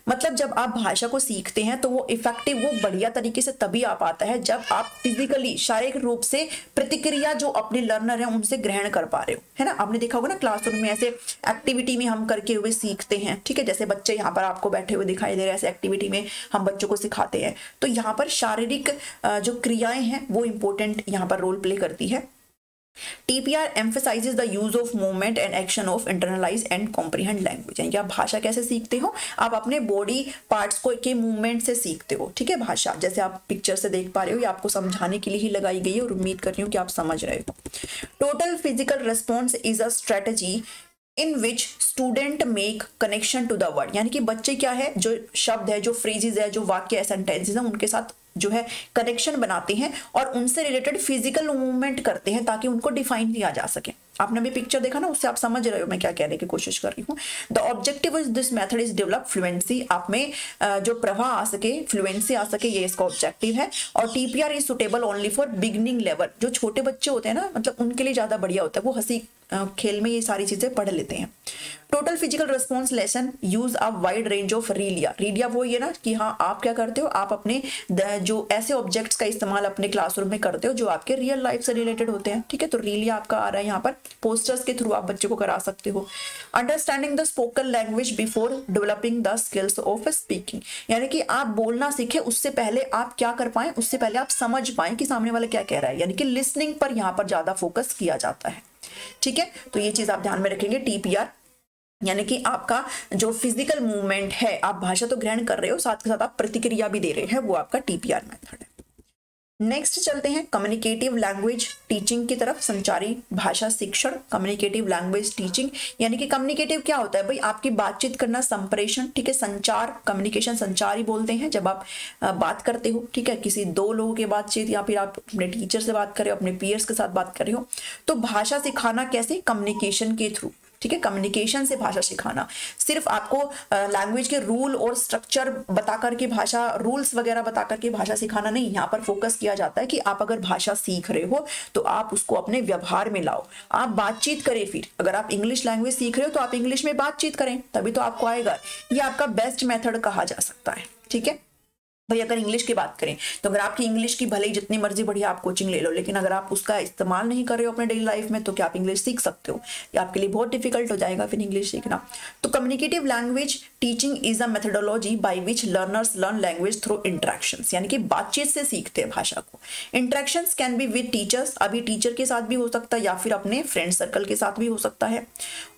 मतलब जब आप भाषा को सीखते हैं तो वो इफेक्टिव, वो बढ़िया तरीके से तभी आ पाता है जब आप फिजिकली शारीरिक रूप से प्रतिक्रिया जो अपने लर्नर हैं उनसे ग्रहण कर पा रहे हो, है ना। आपने देखा होगा ना क्लासरूम में ऐसे एक्टिविटी में हम करके हुए सीखते हैं, ठीक है, जैसे बच्चे यहाँ पर आपको बैठे हुए दिखाई दे रहे हैं, ऐसे एक्टिविटी में हम बच्चों को सिखाते हैं, तो यहाँ पर शारीरिक जो क्रियाएं हैं वो इंपॉर्टेंट यहाँ पर रोल प्ले करती है। TPR emphasizes the use of movement and action of internalize and comprehend language, यानी कि आप भाषा कैसे सीखते हो, आप अपने बॉडी पार्ट्स को के मूवमेंट से सीखते हो, ठीक है। भाषा जैसे आप पिक्चर से देख पा रहे हो, ये आपको समझाने के लिए ही लगाई गई है और उम्मीद कर रही हूँ कि आप समझ रहे हो। Total physical response is a strategy in which student make connection to the word, यानी कि बच्चे क्या है, जो शब्द है, जो फ्रेजेस है, जो वाक्य है, सेंटेंसेस है, उनके साथ जो है कनेक्शन बनाते हैं और उनसे रिलेटेड फिजिकल मूवमेंट करते हैं ताकि उनको डिफाइन किया जा सके। आपने भी पिक्चर देखा ना, उससे आप समझ रहे हो मैं क्या कहने की कोशिश कर रही हूँ। The objective is this method is develop fluency, आप में जो प्रवाह आ सके, फ्लुएंसी आ सके, ये इसका ऑब्जेक्टिव है। और TPR is suitable only for beginning level, जो छोटे बच्चे होते हैं ना, मतलब उनके लिए ज्यादा बढ़िया होता है, वो हंसी खेल में ये सारी चीजें पढ़ लेते हैं। Total physical response lesson use a wide range of realia, realia वो ये ना कि हाँ आप क्या करते हो, आप अपने जो ऐसे ऑब्जेक्ट्स का इस्तेमाल अपने क्लासरूम में करते हो जो आपके रियल लाइफ से रिलेटेड होते हैं, ठीक है। तो रीलिया आपका आ रहा है यहाँ पर, पोस्टर्स के थ्रू आप बच्चे को करा सकते हो। Understanding the spoken language before developing the skills of speaking, यानी कि आप बोलना सीखे उससे पहले आप क्या कर पाए, उससे पहले आप समझ पाए कि सामने वाला क्या कह रहा है, यानी कि लिसनिंग पर यहाँ पर ज्यादा फोकस किया जाता है, ठीक है। तो ये चीज आप ध्यान में रखेंगे। टीपीआर यानी कि आपका जो फिजिकल मूवमेंट है, आप भाषा तो ग्रहण कर रहे हो, साथ के साथ आप प्रतिक्रिया भी दे रहे हैं, वो आपका टीपीआर मेथड है। नेक्स्ट चलते हैं कम्युनिकेटिव लैंग्वेज टीचिंग की तरफ, संचारी भाषा शिक्षण, कम्युनिकेटिव लैंग्वेज टीचिंग, यानी कि कम्युनिकेटिव क्या होता है भाई, आपकी बातचीत करना, संप्रेषण, ठीक है। संचार, कम्युनिकेशन संचार ही बोलते हैं जब आप बात करते हो, ठीक है, किसी दो लोगों की बातचीत, या फिर आप अपने टीचर से बात कर रहे हो, अपने पीयर्स के साथ बात कर रहे हो। तो भाषा सिखाना कैसे, कम्युनिकेशन के थ्रू, ठीक है। कम्युनिकेशन से भाषा सिखाना, सिर्फ आपको लैंग्वेज के रूल और स्ट्रक्चर बता करके भाषा, रूल्स वगैरह बता करके भाषा सिखाना नहीं, यहाँ पर फोकस किया जाता है कि आप अगर भाषा सीख रहे हो तो आप उसको अपने व्यवहार में लाओ, आप बातचीत करें। फिर अगर आप इंग्लिश लैंग्वेज सीख रहे हो तो आप इंग्लिश में बातचीत करें, तभी तो आपको आएगा। ये आपका बेस्ट मेथड कहा जा सकता है, ठीक है। भाई अगर इंग्लिश की बात करें तो अगर आपकी इंग्लिश की भले ही जितनी मर्जी बढ़िया आप कोचिंग ले लो, लेकिन अगर आप उसका इस्तेमाल नहीं कर रहे हो अपने डेली लाइफ में, तो क्या आप इंग्लिश सीख सकते हो? या आपके लिए बहुत डिफिकल्ट हो जाएगा फिर इंग्लिश सीखना। तो communicative language teaching is a methodology by which learners learn language through interactions, यानी कि बातचीत से सीखते हैं भाषा को। Interactions can be with teachers, अभी टीचर के साथ भी हो सकता है या फिर अपने फ्रेंड सर्कल के साथ भी हो सकता है।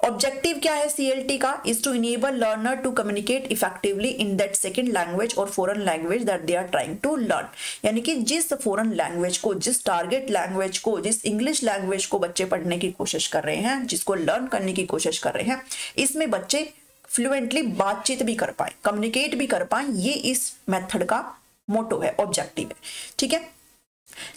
ऑब्जेक्टिव क्या है CLT का? Is to enable learner to communicate effectively in that second language और foreign language that they are trying to learn, यानी कि जिस फॉरेन लैंग्वेज को, जिस टारगेट लैंग्वेज को, जिस इंग्लिश लैंग्वेज को बच्चे पढ़ने की कोशिश कर रहे हैं, जिसको लर्न करने की कोशिश कर रहे हैं, इसमें बच्चे फ्लुएंटली बातचीत भी कर पाए, कम्युनिकेट भी कर पाए, ये इस मेथड का मोटो है, ऑब्जेक्टिव है। ठीक है,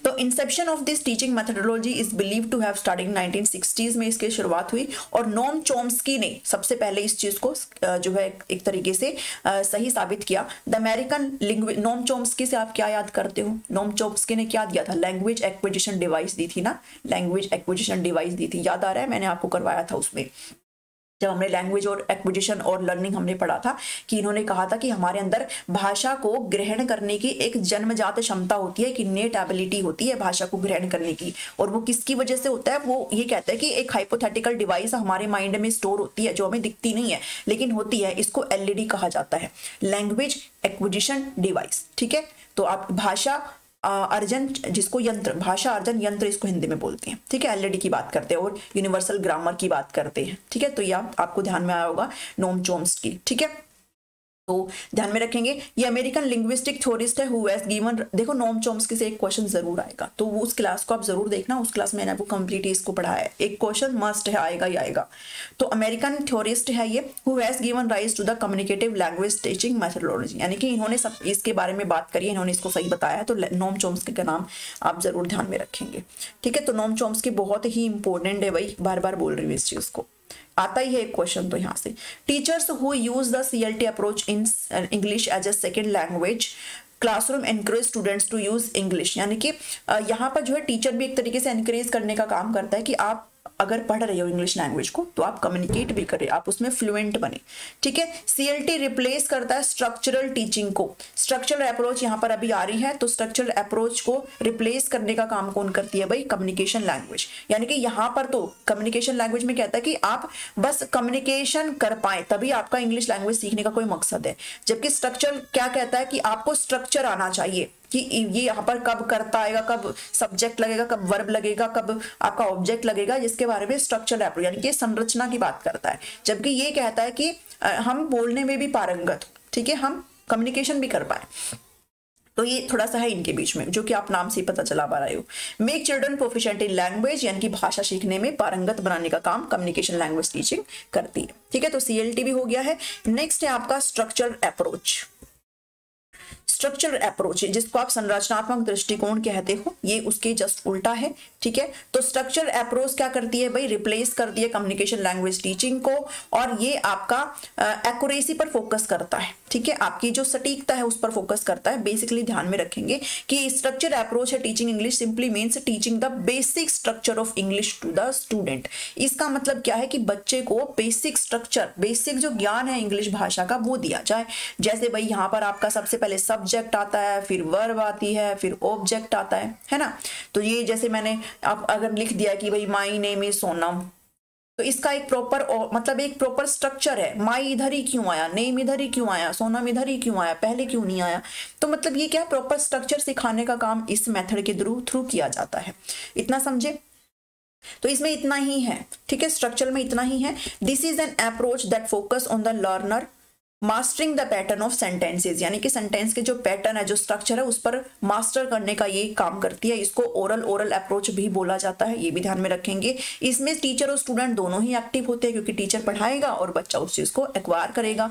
तो inception of this teaching methodology is believe to have starting 1960s में इसकी शुरुआत हुई, और नोम चॉम्स्की ने सबसे पहले इस चीज को जो है एक तरीके से सही साबित किया। द अमेरिकन नोम चॉम्स्की से आप क्या याद करते हो? नोम चॉम्स्की ने क्या दिया था? लैंग्वेज एक्विजिशन डिवाइस दी थी ना, लैंग्वेज एक्विजिशन डिवाइस दी थी, याद आ रहा है? मैंने आपको करवाया था उसमें, जब हमने लैंग्वेज और एक्विजिशन और लर्निंग हमने पढ़ा था, कि इन्होंने कहा था कि हमारे अंदर भाषा को ग्रहण करने की एक जन्मजात क्षमता होती है, कि नेट एबिलिटी होती है भाषा को ग्रहण करने की। और वो किसकी वजह से होता है? वो ये कहता है कि एक हाइपोथेटिकल डिवाइस हमारे माइंड में स्टोर होती है, जो हमें दिखती नहीं है लेकिन होती है, इसको LED कहा जाता है, लैंग्वेज एक्विजिशन डिवाइस। ठीक है, तो आप भाषा अर्जन, जिसको यंत्र, भाषा अर्जन यंत्र इसको हिंदी में बोलते हैं। ठीक है, LED की बात करते हैं और यूनिवर्सल ग्रामर की बात करते हैं। ठीक है, तो ये आपको ध्यान में आया होगा, नोम चॉम्स्की। ठीक है, तो ध्यान में रखेंगे, ये अमेरिकन लिंग्विस्टिक थ्योरिस्ट है हु हैज गिवन, देखो नोम चॉम्स्की से एक क्वेश्चन जरूर आएगा, तो वो उस क्लास को आप जरूर देखना, उस क्लास में मैंने आपको कंप्लीट इसको पढ़ाया है, एक क्वेश्चन मस्ट है, आएगा ही आएगा। तो अमेरिकन थ्योरिस्ट है ये, who has given rise to the communicative language teaching methodology, यानी कि इन्होंने सब इसके बारे में बात करी है, इन्होंने इसको सही बताया है, तो नोम चॉम्स्की का नाम आप जरूर ध्यान में रखेंगे। ठीक है, तो नोम चॉम्स्की बहुत ही इंपॉर्टेंट है भाई, बार बार बोल रही हूँ इस चीज को, आता ही है एक क्वेश्चन तो यहाँ से। Teachers who use the CLT approach in English as a second language classroom encourage students to use English, यानी कि यहाँ पर जो है टीचर भी एक तरीके से एनकरेज करने का काम करता है कि आप अगर पढ़ रहे हो इंग्लिश लैंग्वेज को तो आप कम्युनिकेट भी करें, आप उसमें फ्लुएंट बने। ठीक है, CLT रिप्लेस करता है स्ट्रक्चरल टीचिंग को। स्ट्रक्चरल अप्रोच यहाँ पर अभी आ रही है, तो स्ट्रक्चरल अप्रोच को रिप्लेस करने का काम कौन करती है भाई? Communication language. यानी कि यहाँ पर तो कम्युनिकेशन लैंग्वेज में कहता है कि आप बस कम्युनिकेशन कर पाए तभी आपका इंग्लिश लैंग्वेज सीखने का कोई मकसद है, जबकि स्ट्रक्चर क्या कहता है कि आपको स्ट्रक्चर आना चाहिए, कि ये यहाँ पर कब कर्ता आएगा, कब सब्जेक्ट लगेगा, कब वर्ब लगेगा, कब आपका ऑब्जेक्ट लगेगा, जिसके बारे में स्ट्रक्चरल अप्रोच यानी कि संरचना की बात करता है। जबकि ये कहता है कि हम बोलने में भी पारंगत हो, ठीक है, हम कम्युनिकेशन भी कर पाए। तो ये थोड़ा सा है इनके बीच में, जो कि आप नाम से पता चला पा रहे हो। Make children proficient in language, यानी कि भाषा सीखने में पारंगत बनाने का काम कम्युनिकेशन लैंग्वेज टीचिंग करती है। ठीक है, तो CLT भी हो गया है। नेक्स्ट है आपका स्ट्रक्चरल अप्रोच। स्ट्रक्चरल अप्रोच जिसको आप संरचनात्मक दृष्टिकोण कहते हो, ये उसके जस्ट उल्टा है। ठीक है, तो स्ट्रक्चरल अप्रोच क्या करती है भाई? रिप्लेस करती है कम्युनिकेशन लैंग्वेज टीचिंग को, और ये आपका एक्यूरेसी पर फोकस करता है। ठीक है, आपकी जो सटीकता है उस पर फोकस करता है। बेसिकली ध्यान में रखेंगे कि स्ट्रक्चर अप्रोच है teaching English simply means teaching the basic structure of English to the student. इसका मतलब क्या है कि बच्चे को बेसिक स्ट्रक्चर, बेसिक जो ज्ञान है इंग्लिश भाषा का वो दिया जाए। जैसे भाई यहाँ पर आपका सबसे पहले सब्जेक्ट आता है, फिर वर्ब आती है, फिर ऑब्जेक्ट आता है ना। तो ये जैसे मैंने आप अगर लिख दिया कि भाई माई नेम इज सोनम, तो इसका एक प्रॉपर मतलब एक प्रॉपर स्ट्रक्चर है। माई इधर ही क्यों आया, नेम इधर ही क्यों आया, सोनम इधर ही क्यों आया, पहले क्यों नहीं आया? तो मतलब ये क्या प्रॉपर स्ट्रक्चर सिखाने का काम इस मेथड के थ्रू किया जाता है। इतना समझे? तो इसमें इतना ही है। ठीक है, स्ट्रक्चर में इतना ही है। This is an approach that focus on the learner mastering the pattern of sentences, यानी कि सेंटेंस के जो पैटर्न है, जो स्ट्रक्चर है, उस पर मास्टर करने का ये काम करती है। इसको ओरल अप्रोच भी बोला जाता है, ये भी ध्यान में रखेंगे। इसमें टीचर और स्टूडेंट दोनों ही एक्टिव होते हैं, क्योंकि टीचर पढ़ाएगा और बच्चा उस चीज को एक्वायर करेगा।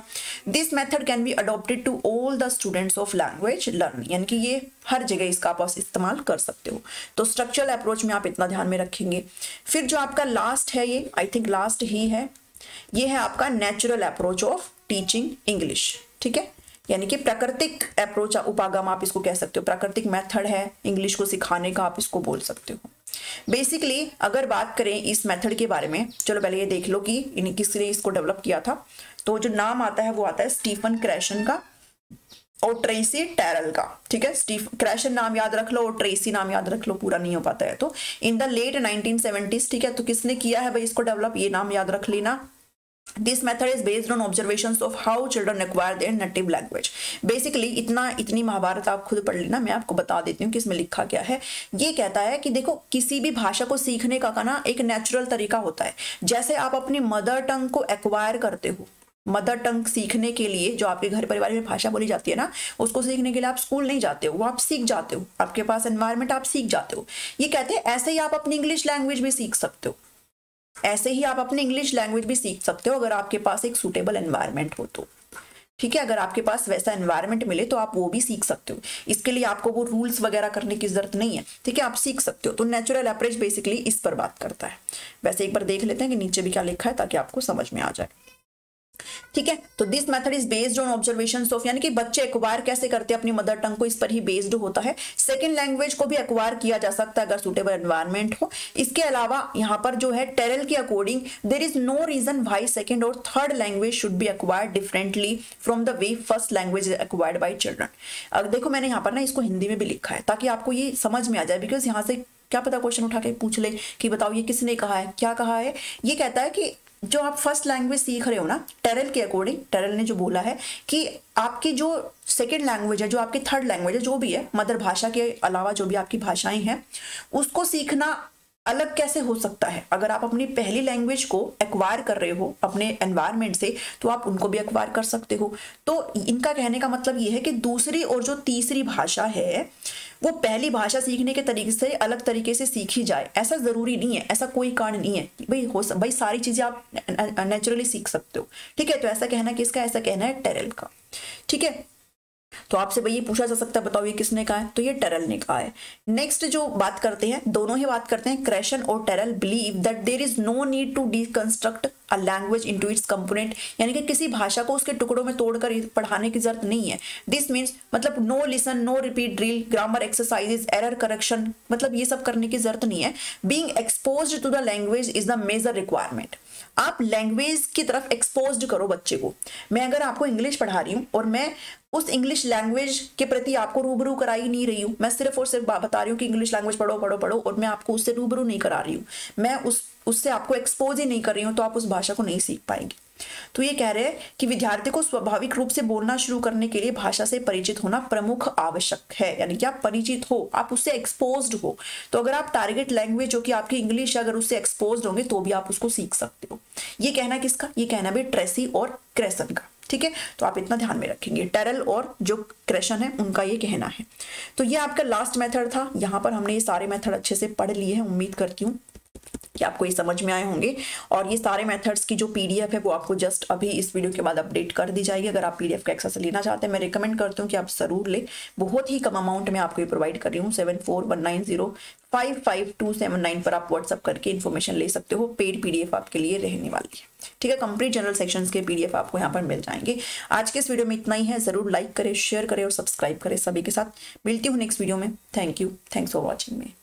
This method can be adopted to all the students of language learning, यानी कि ये हर जगह इसका आप इस्तेमाल कर सकते हो। तो स्ट्रक्चरल अप्रोच में आप इतना ध्यान में रखेंगे। फिर जो आपका लास्ट है, ये आई थिंक लास्ट ही है, ये है आपका natural approach of teaching English. ठीक है, यानी कि प्राकृतिक अप्रोच, उपागम आप इसको कह सकते हो, प्राकृतिक मेथड है इंग्लिश को सिखाने का, आप इसको बोल सकते हो। बेसिकली अगर बात करें इस मेथड के बारे में, चलो पहले ये देख लो कि किसने इसको डेवलप किया था। तो जो नाम आता है वो आता है स्टीफन क्रैशन का। और ट्रेसी टेरल का, ठीक है। स्टीव क्रैशन नाम याद रख लो और ट्रेसी नाम याद रख लो, पूरा नहीं हो पाता है तो। इन द लेट 1970s, ठीक है। तो किसने किया है भाई इसको डेवलप, ये नाम याद रख लेना। This method is based on observations of how children acquire their native language. Basically इतनी महाभारत आप खुद पढ़ लेना, मैं आपको बता देती हूँ कि इसमें लिखा क्या है। ये कहता है कि देखो किसी भी भाषा को सीखने का ना एक नेचुरल तरीका होता है। जैसे आप अपनी मदर टंग को एक्वायर करते हो, मदर टंग सीखने के लिए जो आपके घर परिवार में भाषा बोली जाती है ना, उसको सीखने के लिए आप स्कूल नहीं जाते हो, वो आप सीख जाते हो, आपके पास एनवायरमेंट, आप सीख जाते हो। ये कहते हैं ऐसे ही आप अपनी इंग्लिश लैंग्वेज भी सीख सकते हो, ऐसे ही आप अपनी इंग्लिश लैंग्वेज भी सीख सकते हो अगर आपके पास एक सूटेबल एनवायरनमेंट हो तो, ठीक है। अगर आपके पास वैसा एनवायरनमेंट मिले तो आप वो भी सीख सकते हो। इसके लिए आपको वो रूल्स वगैरह करने की जरूरत नहीं है, ठीक है, आप सीख सकते हो। तो नेचुरल अप्रोच बेसिकली इस पर बात करता है। वैसे एक बार देख लेते हैं कि नीचे भी क्या लिखा है ताकि आपको समझ में आ जाए, ठीक है। तो this method is based on observations of, यानी कि बच्चे एक्वायर कैसे करते हैं अपनी मदर टंग को, इस पर ही बेस्ड होता है। सेकंड लैंग्वेज को भी एक्वायर किया जा सकता है अगर सुटेबल एनवायरनमेंट हो। इसके अलावा यहाँ पर जो है टेरल के according there is no reason why second और third language should be acquired differently from the way first language is acquired by children. अब देखो मैंने यहाँ पर ना इसको हिंदी में भी लिखा है ताकि आपको ये समझ में आ जाए, बिकॉज यहाँ से क्या पता क्वेश्चन उठा के पूछ ले कि बताओ ये किसने कहा है, क्या कहा है। ये कहता है कि जो आप फर्स्ट लैंग्वेज सीख रहे हो ना, टेरल के अकॉर्डिंग, टेरल ने जो बोला है कि आपकी जो सेकंड लैंग्वेज है, जो आपकी थर्ड लैंग्वेज है, जो भी है मदर भाषा के अलावा जो भी आपकी भाषाएं हैं, उसको सीखना अलग कैसे हो सकता है। अगर आप अपनी पहली लैंग्वेज को एक्वायर कर रहे हो अपने एनवायरनमेंट से, तो आप उनको भी एक्वायर कर सकते हो। तो इनका कहने का मतलब ये है कि दूसरी और जो तीसरी भाषा है वो पहली भाषा सीखने के तरीके से अलग तरीके से सीखी जाए, ऐसा जरूरी नहीं है, ऐसा कोई कारण नहीं है भाई सारी चीजें आप नेचुरली सीख सकते हो, ठीक है। तो ऐसा कहना किसका, ऐसा कहना है टेरल का, ठीक है। तो आपसे भाई ये पूछा जा सकता है बताओ ये किसने कहा है, तो ये टेरल ने कहा है। नेक्स्ट जो बात करते हैं, दोनों ही बात करते हैं, क्रैशन और Terrell believe that there is no need to deconstruct a language into its component, यानी कि किसी भाषा को उसके टुकड़ों में तोड़कर पढ़ाने की जरूरत नहीं है। दिस मीन्स मतलब no listen, no repeat drill, grammar exercises, error correction, मतलब ये सब करने की जरूरत नहीं है। Being exposed to the language is the major requirement. आप लैंग्वेज की तरफ एक्सपोज्ड करो बच्चे को। मैं अगर आपको इंग्लिश पढ़ा रही हूँ और मैं उस इंग्लिश लैंग्वेज के प्रति आपको रूबरू कराई नहीं रही हूँ, मैं सिर्फ और सिर्फ बता रही हूँ कि इंग्लिश लैंग्वेज पढ़ो पढ़ो पढ़ो, और मैं आपको उससे रूबरू नहीं करा रही हूँ, मैं उससे आपको एक्सपोज ही नहीं कर रही हूँ, तो आप उस भाषा को नहीं सीख पाएंगे। तो ये कह रहे हैं कि विद्यार्थी को स्वाभाविक रूप से बोलना शुरू करने के लिए भाषा से परिचित होना प्रमुख आवश्यक है, यानी कि आप परिचित हो, आप उससे एक्सपोज्ड हो। तो अगर आप टारगेट लैंग्वेज जो कि आपकी इंग्लिश है, अगर उससे एक्सपोज्ड होंगे तो भी आप उसको सीख सकते हो। ये कहना किसका, ये कहना भी ट्रेसी और क्रैशन का, ठीक है। तो आप इतना ध्यान में रखेंगे, टेरल और जो क्रैशन है उनका ये कहना है। तो ये आपका लास्ट मेथड था। यहाँ पर हमने ये सारे मेथड अच्छे से पढ़ लिए हैं, उम्मीद करती हूँ कि आपको ये समझ में आए होंगे। और ये सारे मेथड्स की जो पीडीएफ है वो आपको जस्ट अभी इस वीडियो के बाद अपडेट कर दी जाएगी। अगर आप पीडीएफ का एक्सेस लेना चाहते हैं, मैं रिकमेंड करती हूँ कि आप जरूर ले, बहुत ही कम अमाउंट में आपको ये प्रोवाइड कर रही हूँ। 7419055279 पर आप व्हाट्सअप करके इन्फॉर्मेशन ले सकते हो। पेड पीडीएफ आपके लिए रहने वाली है, ठीक है। कंप्लीट जनरल सेक्शंस के पीडीएफ आपको यहाँ पर मिल जाएंगे। आज के इस वीडियो में इतना ही है। जरूर लाइक करें, शेयर करें और सब्सक्राइब करें सभी के साथ। मिलती हूँ नेक्स्ट वीडियो में। Thank you, thanks for watching me.